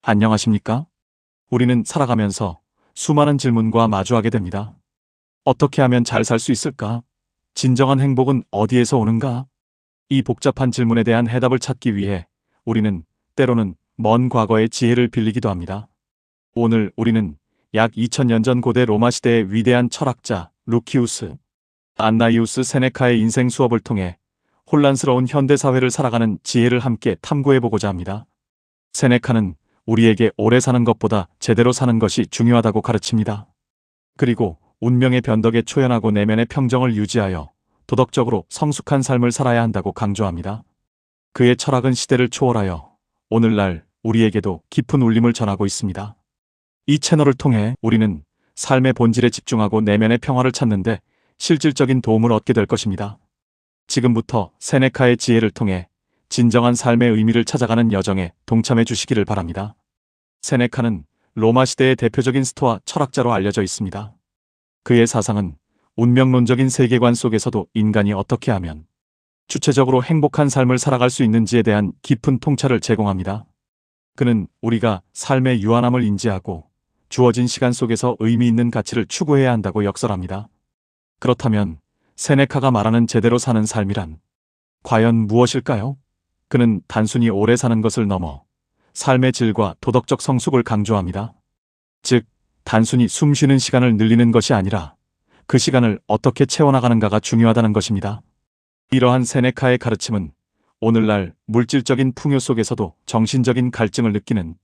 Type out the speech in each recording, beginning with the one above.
안녕하십니까? 우리는 살아가면서 수많은 질문과 마주하게 됩니다. 어떻게 하면 잘 살 수 있을까? 진정한 행복은 어디에서 오는가? 이 복잡한 질문에 대한 해답을 찾기 위해 우리는 때로는 먼 과거의 지혜를 빌리기도 합니다. 오늘 우리는 약 2000년 전 고대 로마 시대의 위대한 철학자 루키우스 안나이우스 세네카의 인생 수업을 통해 혼란스러운 현대 사회를 살아가는 지혜를 함께 탐구해보고자 합니다. 세네카는 우리에게 오래 사는 것보다 제대로 사는 것이 중요하다고 가르칩니다. 그리고 운명의 변덕에 초연하고 내면의 평정을 유지하여 도덕적으로 성숙한 삶을 살아야 한다고 강조합니다. 그의 철학은 시대를 초월하여 오늘날 우리에게도 깊은 울림을 전하고 있습니다. 이 채널을 통해 우리는 삶의 본질에 집중하고 내면의 평화를 찾는데 실질적인 도움을 얻게 될 것입니다. 지금부터 세네카의 지혜를 통해 진정한 삶의 의미를 찾아가는 여정에 동참해 주시기를 바랍니다. 세네카는 로마 시대의 대표적인 스토아 철학자로 알려져 있습니다. 그의 사상은 운명론적인 세계관 속에서도 인간이 어떻게 하면 주체적으로 행복한 삶을 살아갈 수 있는지에 대한 깊은 통찰을 제공합니다. 그는 우리가 삶의 유한함을 인지하고 주어진 시간 속에서 의미 있는 가치를 추구해야 한다고 역설합니다. 그렇다면 세네카가 말하는 제대로 사는 삶이란 과연 무엇일까요? 그는 단순히 오래 사는 것을 넘어 삶의 질과 도덕적 성숙을 강조합니다. 즉, 단순히 숨 쉬는 시간을 늘리는 것이 아니라 그 시간을 어떻게 채워나가는가가 중요하다는 것입니다. 이러한 세네카의 가르침은 오늘날 물질적인 풍요 속에서도 정신적인 갈증을 느끼는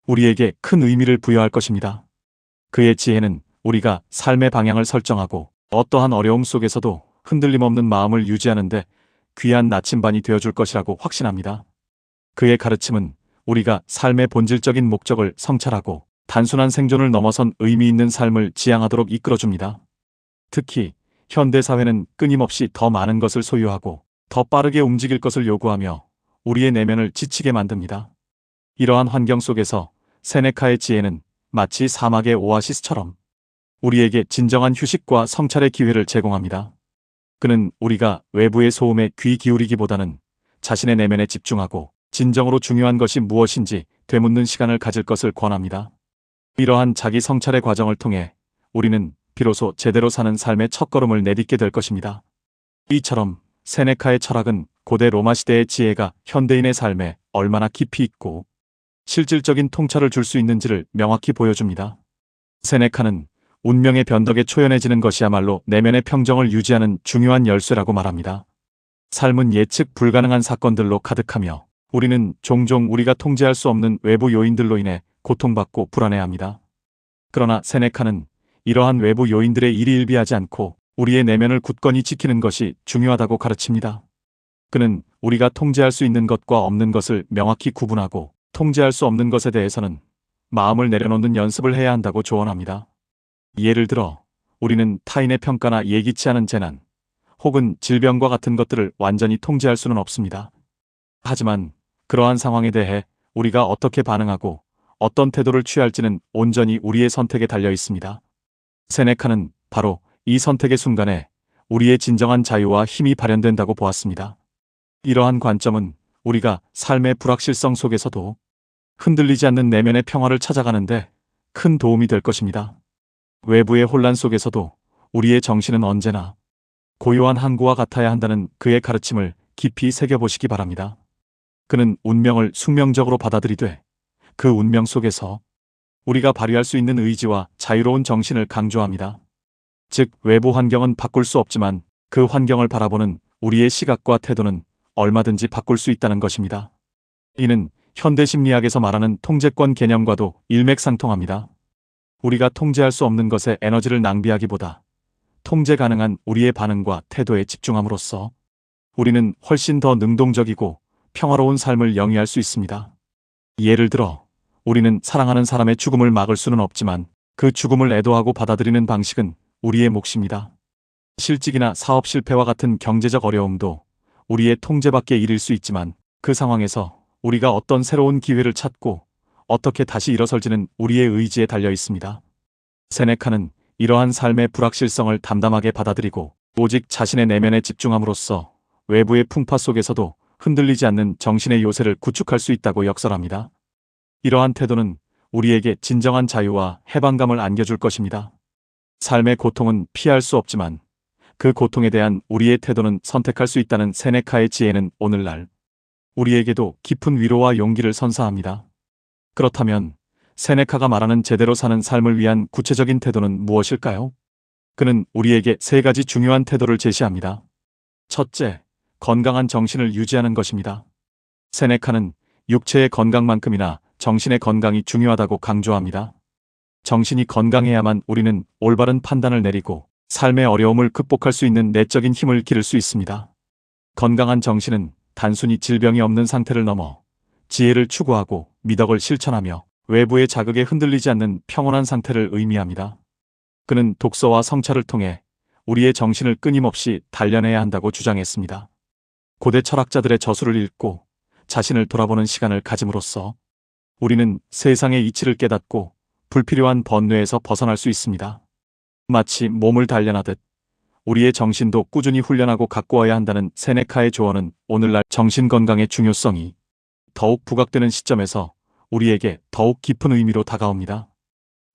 우리에게 큰 의미를 부여할 것입니다. 그의 지혜는 우리가 삶의 방향을 설정하고 어떠한 어려움 속에서도 흔들림 없는 마음을 유지하는 데 귀한 나침반이 되어줄 것이라고 확신합니다. 그의 가르침은 우리가 삶의 본질적인 목적을 성찰하고 단순한 생존을 넘어선 의미 있는 삶을 지향하도록 이끌어줍니다. 특히 현대 사회는 끊임없이 더 많은 것을 소유하고 더 빠르게 움직일 것을 요구하며 우리의 내면을 지치게 만듭니다. 이러한 환경 속에서 세네카의 지혜는 마치 사막의 오아시스처럼 우리에게 진정한 휴식과 성찰의 기회를 제공합니다. 그는 우리가 외부의 소음에 귀 기울이기보다는 자신의 내면에 집중하고 진정으로 중요한 것이 무엇인지 되묻는 시간을 가질 것을 권합니다. 이러한 자기 성찰의 과정을 통해 우리는 비로소 제대로 사는 삶의 첫걸음을 내딛게 될 것입니다. 이처럼 세네카의 철학은 고대 로마 시대의 지혜가 현대인의 삶에 얼마나 깊이 있고 실질적인 통찰을 줄 수 있는지를 명확히 보여줍니다. 세네카는 운명의 변덕에 초연해지는 것이야말로 내면의 평정을 유지하는 중요한 열쇠라고 말합니다. 삶은 예측 불가능한 사건들로 가득하며 우리는 종종 우리가 통제할 수 없는 외부 요인들로 인해 고통받고 불안해합니다. 그러나 세네카는 이러한 외부 요인들의 일희일비하지 않고 우리의 내면을 굳건히 지키는 것이 중요하다고 가르칩니다. 그는 우리가 통제할 수 있는 것과 없는 것을 명확히 구분하고 통제할 수 없는 것에 대해서는 마음을 내려놓는 연습을 해야 한다고 조언합니다. 예를 들어 우리는 타인의 평가나 예기치 않은 재난 혹은 질병과 같은 것들을 완전히 통제할 수는 없습니다. 하지만 그러한 상황에 대해 우리가 어떻게 반응하고 어떤 태도를 취할지는 온전히 우리의 선택에 달려 있습니다. 세네카는 바로 이 선택의 순간에 우리의 진정한 자유와 힘이 발현된다고 보았습니다. 이러한 관점은 우리가 삶의 불확실성 속에서도 흔들리지 않는 내면의 평화를 찾아가는데 큰 도움이 될 것입니다. 외부의 혼란 속에서도 우리의 정신은 언제나 고요한 항구와 같아야 한다는 그의 가르침을 깊이 새겨보시기 바랍니다. 그는 운명을 숙명적으로 받아들이되 그 운명 속에서 우리가 발휘할 수 있는 의지와 자유로운 정신을 강조합니다. 즉, 외부 환경은 바꿀 수 없지만 그 환경을 바라보는 우리의 시각과 태도는 얼마든지 바꿀 수 있다는 것입니다. 이는 현대 심리학에서 말하는 통제권 개념과도 일맥상통합니다. 우리가 통제할 수 없는 것에 에너지를 낭비하기보다 통제 가능한 우리의 반응과 태도에 집중함으로써 우리는 훨씬 더 능동적이고 평화로운 삶을 영위할 수 있습니다. 예를 들어 우리는 사랑하는 사람의 죽음을 막을 수는 없지만 그 죽음을 애도하고 받아들이는 방식은 우리의 몫입니다. 실직이나 사업 실패와 같은 경제적 어려움도 우리의 통제 밖의 일일 수 있지만 그 상황에서 우리가 어떤 새로운 기회를 찾고 어떻게 다시 일어설지는 우리의 의지에 달려 있습니다. 세네카는 이러한 삶의 불확실성을 담담하게 받아들이고 오직 자신의 내면에 집중함으로써 외부의 풍파 속에서도 흔들리지 않는 정신의 요새를 구축할 수 있다고 역설합니다. 이러한 태도는 우리에게 진정한 자유와 해방감을 안겨줄 것입니다. 삶의 고통은 피할 수 없지만 그 고통에 대한 우리의 태도는 선택할 수 있다는 세네카의 지혜는 오늘날 우리에게도 깊은 위로와 용기를 선사합니다. 그렇다면 세네카가 말하는 제대로 사는 삶을 위한 구체적인 태도는 무엇일까요? 그는 우리에게 세 가지 중요한 태도를 제시합니다. 첫째, 건강한 정신을 유지하는 것입니다. 세네카는 육체의 건강만큼이나 정신의 건강이 중요하다고 강조합니다. 정신이 건강해야만 우리는 올바른 판단을 내리고 삶의 어려움을 극복할 수 있는 내적인 힘을 기를 수 있습니다. 건강한 정신은 단순히 질병이 없는 상태를 넘어 지혜를 추구하고 미덕을 실천하며 외부의 자극에 흔들리지 않는 평온한 상태를 의미합니다. 그는 독서와 성찰을 통해 우리의 정신을 끊임없이 단련해야 한다고 주장했습니다. 고대 철학자들의 저술을 읽고 자신을 돌아보는 시간을 가짐으로써 우리는 세상의 이치를 깨닫고 불필요한 번뇌에서 벗어날 수 있습니다. 마치 몸을 단련하듯 우리의 정신도 꾸준히 훈련하고 가꾸어야 한다는 세네카의 조언은 오늘날 정신 건강의 중요성이 더욱 부각되는 시점에서 우리에게 더욱 깊은 의미로 다가옵니다.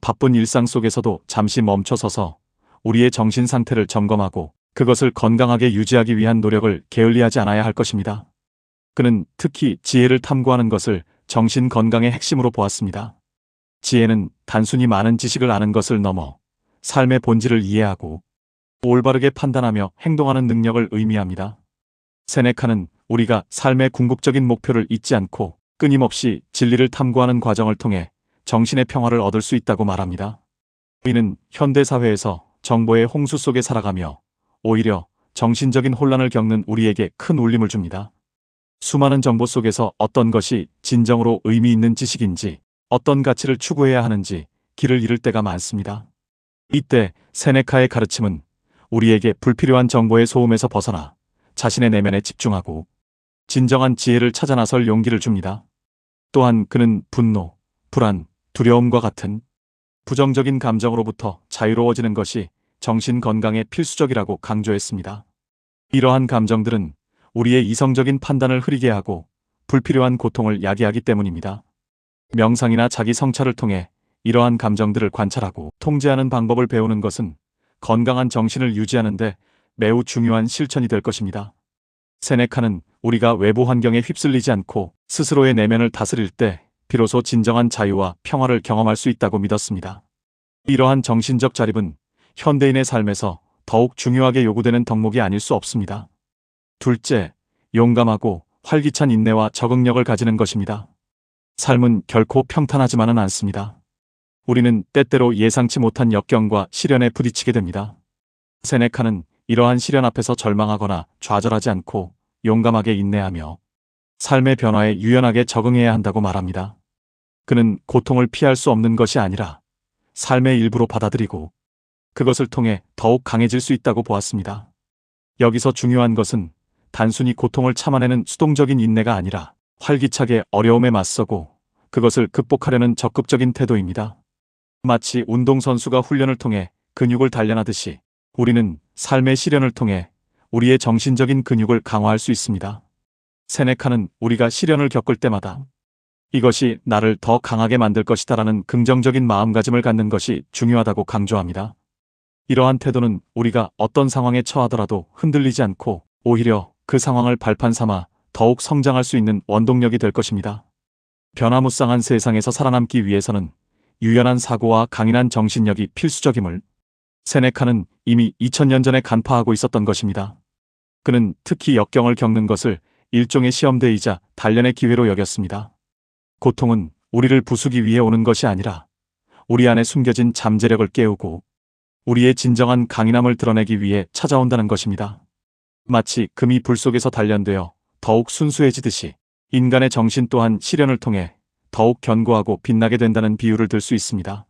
바쁜 일상 속에서도 잠시 멈춰서서 우리의 정신 상태를 점검하고 그것을 건강하게 유지하기 위한 노력을 게을리하지 않아야 할 것입니다. 그는 특히 지혜를 탐구하는 것을 정신 건강의 핵심으로 보았습니다. 지혜는 단순히 많은 지식을 아는 것을 넘어 삶의 본질을 이해하고 올바르게 판단하며 행동하는 능력을 의미합니다. 세네카는 우리가 삶의 궁극적인 목표를 잊지 않고 끊임없이 진리를 탐구하는 과정을 통해 정신의 평화를 얻을 수 있다고 말합니다. 우리는 현대사회에서 정보의 홍수 속에 살아가며 오히려 정신적인 혼란을 겪는 우리에게 큰 울림을 줍니다. 수많은 정보 속에서 어떤 것이 진정으로 의미 있는 지식인지, 어떤 가치를 추구해야 하는지 길을 잃을 때가 많습니다. 이때 세네카의 가르침은 우리에게 불필요한 정보의 소음에서 벗어나 자신의 내면에 집중하고 진정한 지혜를 찾아 나설 용기를 줍니다. 또한 그는 분노, 불안, 두려움과 같은 부정적인 감정으로부터 자유로워지는 것이 정신 건강에 필수적이라고 강조했습니다. 이러한 감정들은 우리의 이성적인 판단을 흐리게 하고 불필요한 고통을 야기하기 때문입니다. 명상이나 자기 성찰을 통해 이러한 감정들을 관찰하고 통제하는 방법을 배우는 것은 건강한 정신을 유지하는 데 매우 중요한 실천이 될 것입니다. 세네카는 우리가 외부 환경에 휩쓸리지 않고 스스로의 내면을 다스릴 때 비로소 진정한 자유와 평화를 경험할 수 있다고 믿었습니다. 이러한 정신적 자립은 현대인의 삶에서 더욱 중요하게 요구되는 덕목이 아닐 수 없습니다. 둘째, 용감하고 활기찬 인내와 적응력을 가지는 것입니다. 삶은 결코 평탄하지만은 않습니다. 우리는 때때로 예상치 못한 역경과 시련에 부딪히게 됩니다. 세네카는 이러한 시련 앞에서 절망하거나 좌절하지 않고 용감하게 인내하며 삶의 변화에 유연하게 적응해야 한다고 말합니다. 그는 고통을 피할 수 없는 것이 아니라 삶의 일부로 받아들이고 그것을 통해 더욱 강해질 수 있다고 보았습니다. 여기서 중요한 것은 단순히 고통을 참아내는 수동적인 인내가 아니라 활기차게 어려움에 맞서고 그것을 극복하려는 적극적인 태도입니다. 마치 운동선수가 훈련을 통해 근육을 단련하듯이 우리는 삶의 시련을 통해 우리의 정신적인 근육을 강화할 수 있습니다. 세네카는 우리가 시련을 겪을 때마다 이것이 나를 더 강하게 만들 것이다라는 긍정적인 마음가짐을 갖는 것이 중요하다고 강조합니다. 이러한 태도는 우리가 어떤 상황에 처하더라도 흔들리지 않고 오히려 그 상황을 발판 삼아 더욱 성장할 수 있는 원동력이 될 것입니다. 변화무쌍한 세상에서 살아남기 위해서는 유연한 사고와 강인한 정신력이 필수적임을 세네카는 이미 2000년 전에 간파하고 있었던 것입니다. 그는 특히 역경을 겪는 것을 일종의 시험대이자 단련의 기회로 여겼습니다. 고통은 우리를 부수기 위해 오는 것이 아니라 우리 안에 숨겨진 잠재력을 깨우고 우리의 진정한 강인함을 드러내기 위해 찾아온다는 것입니다. 마치 금이 불 속에서 단련되어 더욱 순수해지듯이 인간의 정신 또한 시련을 통해 더욱 견고하고 빛나게 된다는 비유를 들 수 있습니다.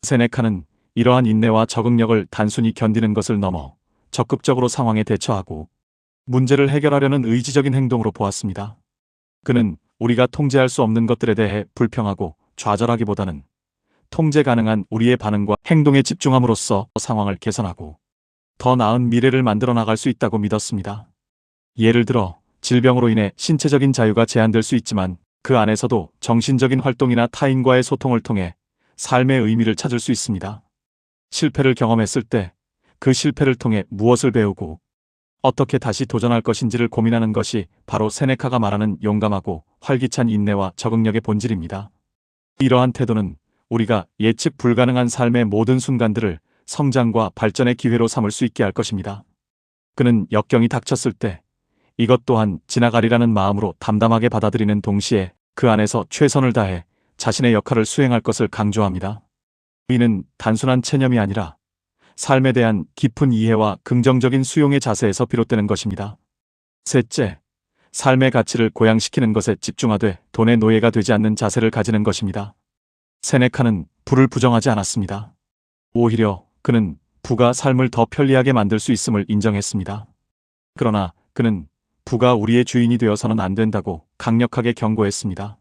세네카는 이러한 인내와 적응력을 단순히 견디는 것을 넘어 적극적으로 상황에 대처하고 문제를 해결하려는 의지적인 행동으로 보았습니다. 그는 우리가 통제할 수 없는 것들에 대해 불평하고 좌절하기보다는 통제 가능한 우리의 반응과 행동에 집중함으로써 상황을 개선하고 더 나은 미래를 만들어 나갈 수 있다고 믿었습니다. 예를 들어 질병으로 인해 신체적인 자유가 제한될 수 있지만 그 안에서도 정신적인 활동이나 타인과의 소통을 통해 삶의 의미를 찾을 수 있습니다. 실패를 경험했을 때 그 실패를 통해 무엇을 배우고 어떻게 다시 도전할 것인지를 고민하는 것이 바로 세네카가 말하는 용감하고 활기찬 인내와 적응력의 본질입니다. 이러한 태도는 우리가 예측 불가능한 삶의 모든 순간들을 성장과 발전의 기회로 삼을 수 있게 할 것입니다. 그는 역경이 닥쳤을 때 이것 또한 지나가리라는 마음으로 담담하게 받아들이는 동시에 그 안에서 최선을 다해 자신의 역할을 수행할 것을 강조합니다. 이는 단순한 체념이 아니라 삶에 대한 깊은 이해와 긍정적인 수용의 자세에서 비롯되는 것입니다. 셋째, 삶의 가치를 고양시키는 것에 집중하되 돈의 노예가 되지 않는 자세를 가지는 것입니다. 세네카는 부를 부정하지 않았습니다. 오히려 그는 부가 삶을 더 편리하게 만들 수 있음을 인정했습니다. 그러나 그는 부가 우리의 주인이 되어서는 안 된다고 강력하게 경고했습니다.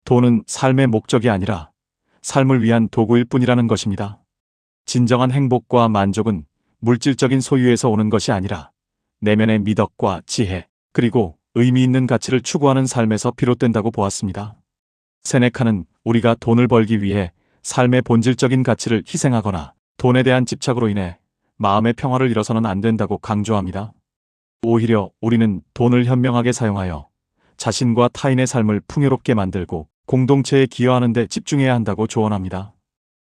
돈은 삶의 목적이 아니라 삶을 위한 도구일 뿐이라는 것입니다. 진정한 행복과 만족은 물질적인 소유에서 오는 것이 아니라 내면의 미덕과 지혜, 그리고 의미 있는 가치를 추구하는 삶에서 비롯된다고 보았습니다. 세네카는 우리가 돈을 벌기 위해 삶의 본질적인 가치를 희생하거나 돈에 대한 집착으로 인해 마음의 평화를 잃어서는 안 된다고 강조합니다. 오히려 우리는 돈을 현명하게 사용하여 자신과 타인의 삶을 풍요롭게 만들고 공동체에 기여하는 데 집중해야 한다고 조언합니다.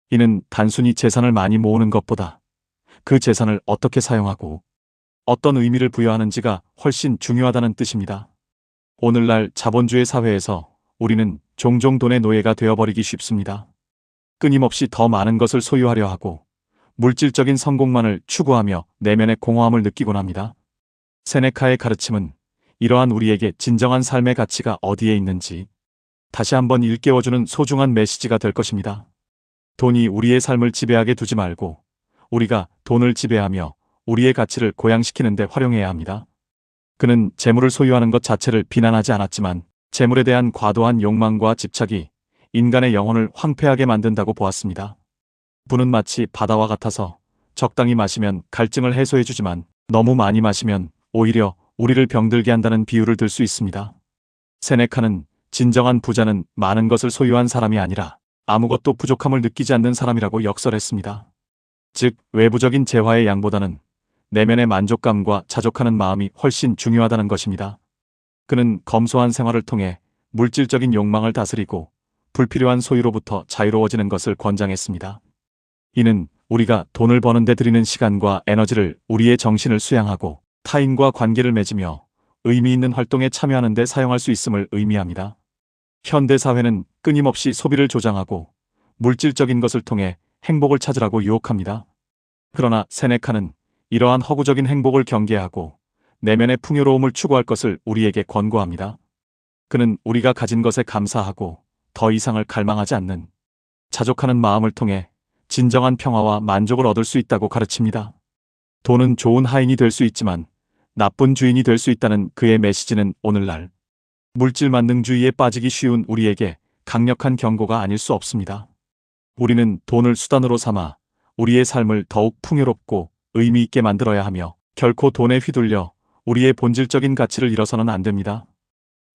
이는 단순히 재산을 많이 모으는 것보다 그 재산을 어떻게 사용하고 어떤 의미를 부여하는지가 훨씬 중요하다는 뜻입니다. 오늘날 자본주의 사회에서 우리는 종종 돈의 노예가 되어버리기 쉽습니다. 끊임없이 더 많은 것을 소유하려 하고 물질적인 성공만을 추구하며 내면의 공허함을 느끼곤 합니다. 세네카의 가르침은 이러한 우리에게 진정한 삶의 가치가 어디에 있는지 다시 한번 일깨워주는 소중한 메시지가 될 것입니다. 돈이 우리의 삶을 지배하게 두지 말고 우리가 돈을 지배하며 우리의 가치를 고양시키는 데 활용해야 합니다. 그는 재물을 소유하는 것 자체를 비난하지 않았지만 재물에 대한 과도한 욕망과 집착이 인간의 영혼을 황폐하게 만든다고 보았습니다. 부는 마치 바다와 같아서 적당히 마시면 갈증을 해소해주지만 너무 많이 마시면 오히려 우리를 병들게 한다는 비유를 들 수 있습니다. 세네카는 진정한 부자는 많은 것을 소유한 사람이 아니라 아무것도 부족함을 느끼지 않는 사람이라고 역설했습니다. 즉, 외부적인 재화의 양보다는 내면의 만족감과 자족하는 마음이 훨씬 중요하다는 것입니다. 그는 검소한 생활을 통해 물질적인 욕망을 다스리고 불필요한 소유로부터 자유로워지는 것을 권장했습니다. 이는 우리가 돈을 버는 데 들이는 시간과 에너지를 우리의 정신을 수양하고 타인과 관계를 맺으며 의미 있는 활동에 참여하는 데 사용할 수 있음을 의미합니다. 현대 사회는 끊임없이 소비를 조장하고 물질적인 것을 통해 행복을 찾으라고 유혹합니다. 그러나 세네카는 이러한 허구적인 행복을 경계하고 내면의 풍요로움을 추구할 것을 우리에게 권고합니다. 그는 우리가 가진 것에 감사하고 더 이상을 갈망하지 않는 자족하는 마음을 통해 진정한 평화와 만족을 얻을 수 있다고 가르칩니다. 돈은 좋은 하인이 될 수 있지만 나쁜 주인이 될 수 있다는 그의 메시지는 오늘날 물질 만능주의에 빠지기 쉬운 우리에게 강력한 경고가 아닐 수 없습니다. 우리는 돈을 수단으로 삼아 우리의 삶을 더욱 풍요롭고 의미 있게 만들어야 하며 결코 돈에 휘둘려 우리의 본질적인 가치를 잃어서는 안 됩니다.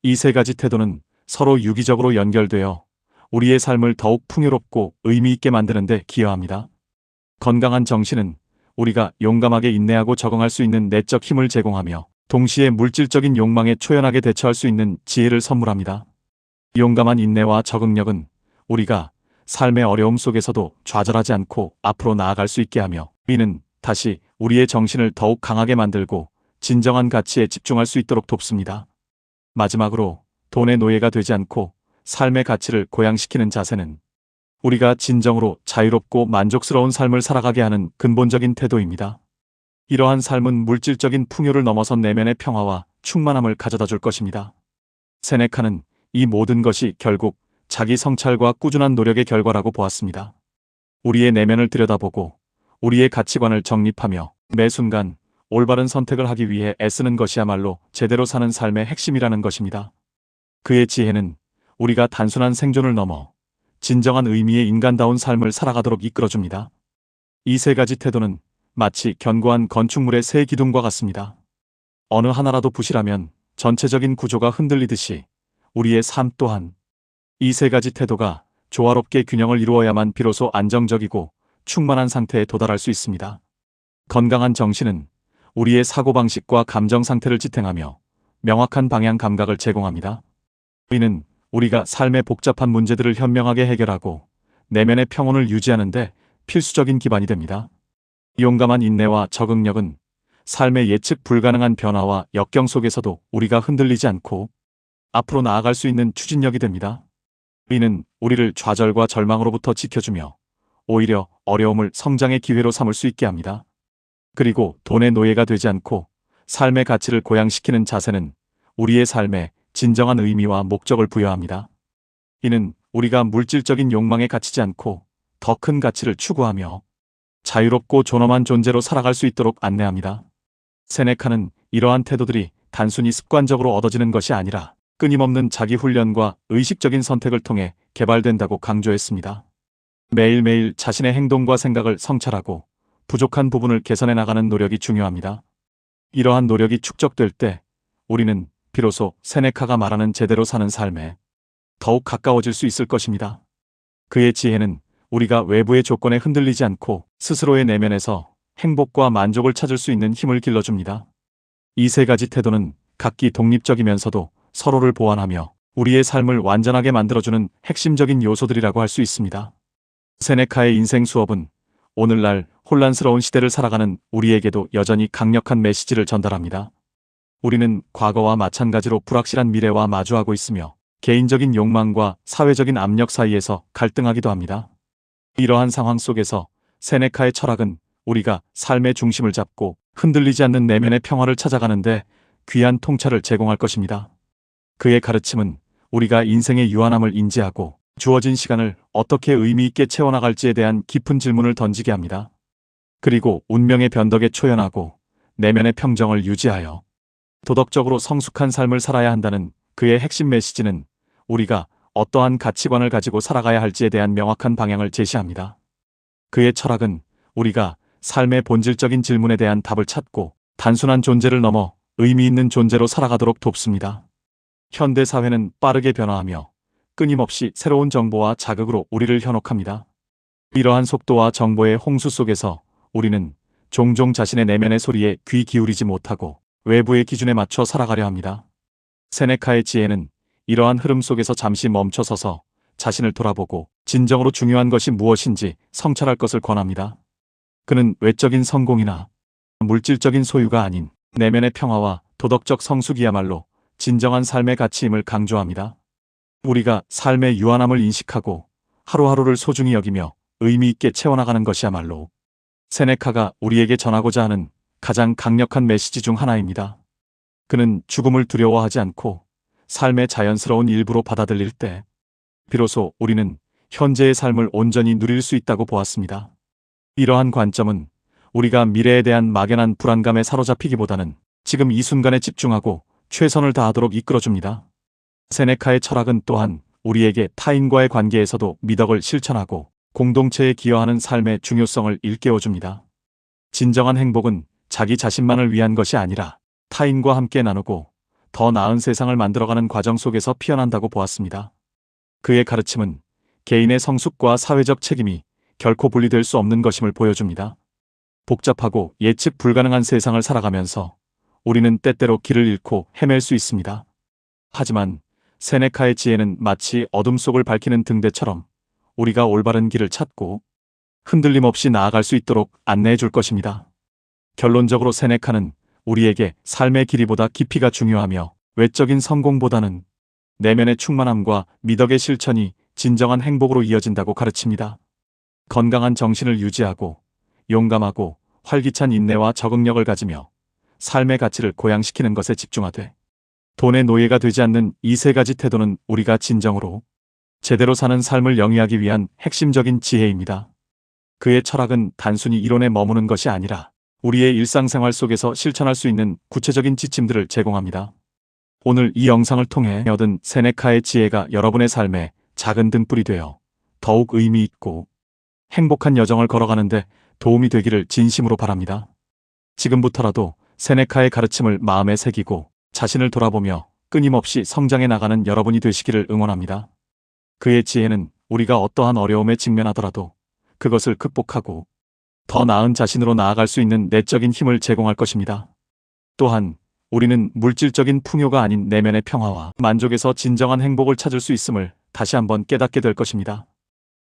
이 세 가지 태도는 서로 유기적으로 연결되어 우리의 삶을 더욱 풍요롭고 의미 있게 만드는 데 기여합니다. 건강한 정신은 우리가 용감하게 인내하고 적응할 수 있는 내적 힘을 제공하며 동시에 물질적인 욕망에 초연하게 대처할 수 있는 지혜를 선물합니다. 용감한 인내와 적응력은 우리가 삶의 어려움 속에서도 좌절하지 않고 앞으로 나아갈 수 있게 하며 이는 다시 우리의 정신을 더욱 강하게 만들고 진정한 가치에 집중할 수 있도록 돕습니다. 마지막으로 돈의 노예가 되지 않고 삶의 가치를 고양시키는 자세는 우리가 진정으로 자유롭고 만족스러운 삶을 살아가게 하는 근본적인 태도입니다. 이러한 삶은 물질적인 풍요를 넘어선 내면의 평화와 충만함을 가져다 줄 것입니다. 세네카는 이 모든 것이 결국 자기 성찰과 꾸준한 노력의 결과라고 보았습니다. 우리의 내면을 들여다보고 우리의 가치관을 정립하며 매 순간 올바른 선택을 하기 위해 애쓰는 것이야말로 제대로 사는 삶의 핵심이라는 것입니다. 그의 지혜는 우리가 단순한 생존을 넘어 진정한 의미의 인간다운 삶을 살아가도록 이끌어줍니다. 이 세 가지 태도는 마치 견고한 건축물의 세 기둥과 같습니다. 어느 하나라도 부실하면 전체적인 구조가 흔들리듯이 우리의 삶 또한 이 세 가지 태도가 조화롭게 균형을 이루어야만 비로소 안정적이고 충만한 상태에 도달할 수 있습니다. 건강한 정신은 우리의 사고방식과 감정 상태를 지탱하며 명확한 방향 감각을 제공합니다. 이는 우리가 삶의 복잡한 문제들을 현명하게 해결하고 내면의 평온을 유지하는 데 필수적인 기반이 됩니다. 용감한 인내와 적응력은 삶의 예측 불가능한 변화와 역경 속에서도 우리가 흔들리지 않고 앞으로 나아갈 수 있는 추진력이 됩니다. 이는 우리를 좌절과 절망으로부터 지켜주며 오히려 어려움을 성장의 기회로 삼을 수 있게 합니다. 그리고 돈의 노예가 되지 않고 삶의 가치를 고양시키는 자세는 우리의 삶에 진정한 의미와 목적을 부여합니다. 이는 우리가 물질적인 욕망에 갇히지 않고 더 큰 가치를 추구하며 자유롭고 존엄한 존재로 살아갈 수 있도록 안내합니다. 세네카는 이러한 태도들이 단순히 습관적으로 얻어지는 것이 아니라 끊임없는 자기 훈련과 의식적인 선택을 통해 개발된다고 강조했습니다. 매일매일 자신의 행동과 생각을 성찰하고 부족한 부분을 개선해 나가는 노력이 중요합니다. 이러한 노력이 축적될 때 우리는 비로소 세네카가 말하는 제대로 사는 삶에 더욱 가까워질 수 있을 것입니다. 그의 지혜는 우리가 외부의 조건에 흔들리지 않고 스스로의 내면에서 행복과 만족을 찾을 수 있는 힘을 길러줍니다. 이 세 가지 태도는 각기 독립적이면서도 서로를 보완하며 우리의 삶을 완전하게 만들어주는 핵심적인 요소들이라고 할 수 있습니다. 세네카의 인생 수업은 오늘날 혼란스러운 시대를 살아가는 우리에게도 여전히 강력한 메시지를 전달합니다. 우리는 과거와 마찬가지로 불확실한 미래와 마주하고 있으며 개인적인 욕망과 사회적인 압력 사이에서 갈등하기도 합니다. 이러한 상황 속에서 세네카의 철학은 우리가 삶의 중심을 잡고 흔들리지 않는 내면의 평화를 찾아가는데 귀한 통찰을 제공할 것입니다. 그의 가르침은 우리가 인생의 유한함을 인지하고 주어진 시간을 어떻게 의미 있게 채워나갈지에 대한 깊은 질문을 던지게 합니다. 그리고 운명의 변덕에 초연하고 내면의 평정을 유지하여 도덕적으로 성숙한 삶을 살아야 한다는 그의 핵심 메시지는 우리가 어떠한 가치관을 가지고 살아가야 할지에 대한 명확한 방향을 제시합니다. 그의 철학은 우리가 삶의 본질적인 질문에 대한 답을 찾고 단순한 존재를 넘어 의미 있는 존재로 살아가도록 돕습니다. 현대 사회는 빠르게 변화하며 끊임없이 새로운 정보와 자극으로 우리를 현혹합니다. 이러한 속도와 정보의 홍수 속에서 우리는 종종 자신의 내면의 소리에 귀 기울이지 못하고 외부의 기준에 맞춰 살아가려 합니다. 세네카의 지혜는 이러한 흐름 속에서 잠시 멈춰서서 자신을 돌아보고 진정으로 중요한 것이 무엇인지 성찰할 것을 권합니다. 그는 외적인 성공이나 물질적인 소유가 아닌 내면의 평화와 도덕적 성숙이야말로 진정한 삶의 가치임을 강조합니다. 우리가 삶의 유한함을 인식하고 하루하루를 소중히 여기며 의미 있게 채워나가는 것이야말로 세네카가 우리에게 전하고자 하는 가장 강력한 메시지 중 하나입니다. 그는 죽음을 두려워하지 않고 삶의 자연스러운 일부로 받아들일 때 비로소 우리는 현재의 삶을 온전히 누릴 수 있다고 보았습니다. 이러한 관점은 우리가 미래에 대한 막연한 불안감에 사로잡히기보다는 지금 이 순간에 집중하고 최선을 다하도록 이끌어줍니다. 세네카의 철학은 또한 우리에게 타인과의 관계에서도 미덕을 실천하고 공동체에 기여하는 삶의 중요성을 일깨워줍니다. 진정한 행복은 자기 자신만을 위한 것이 아니라 타인과 함께 나누고 더 나은 세상을 만들어가는 과정 속에서 피어난다고 보았습니다. 그의 가르침은 개인의 성숙과 사회적 책임이 결코 분리될 수 없는 것임을 보여줍니다. 복잡하고 예측 불가능한 세상을 살아가면서 우리는 때때로 길을 잃고 헤맬 수 있습니다. 하지만 세네카의 지혜는 마치 어둠 속을 밝히는 등대처럼 우리가 올바른 길을 찾고 흔들림 없이 나아갈 수 있도록 안내해 줄 것입니다. 결론적으로 세네카는 우리에게 삶의 길이보다 깊이가 중요하며 외적인 성공보다는 내면의 충만함과 미덕의 실천이 진정한 행복으로 이어진다고 가르칩니다. 건강한 정신을 유지하고 용감하고 활기찬 인내와 적응력을 가지며 삶의 가치를 고양시키는 것에 집중하되 돈의 노예가 되지 않는 이 세 가지 태도는 우리가 진정으로 제대로 사는 삶을 영위하기 위한 핵심적인 지혜입니다. 그의 철학은 단순히 이론에 머무는 것이 아니라 우리의 일상생활 속에서 실천할 수 있는 구체적인 지침들을 제공합니다. 오늘 이 영상을 통해 얻은 세네카의 지혜가 여러분의 삶에 작은 등불이 되어 더욱 의미 있고 행복한 여정을 걸어가는데 도움이 되기를 진심으로 바랍니다. 지금부터라도 세네카의 가르침을 마음에 새기고 자신을 돌아보며 끊임없이 성장해 나가는 여러분이 되시기를 응원합니다. 그의 지혜는 우리가 어떠한 어려움에 직면하더라도 그것을 극복하고 더 나은 자신으로 나아갈 수 있는 내적인 힘을 제공할 것입니다. 또한 우리는 물질적인 풍요가 아닌 내면의 평화와 만족에서 진정한 행복을 찾을 수 있음을 다시 한번 깨닫게 될 것입니다.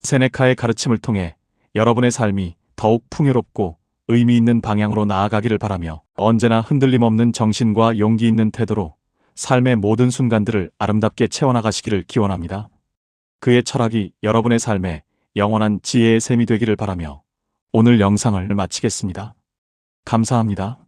세네카의 가르침을 통해 여러분의 삶이 더욱 풍요롭고 의미 있는 방향으로 나아가기를 바라며 언제나 흔들림 없는 정신과 용기 있는 태도로 삶의 모든 순간들을 아름답게 채워나가시기를 기원합니다. 그의 철학이 여러분의 삶에 영원한 지혜의 샘이 되기를 바라며 오늘 영상을 마치겠습니다. 감사합니다.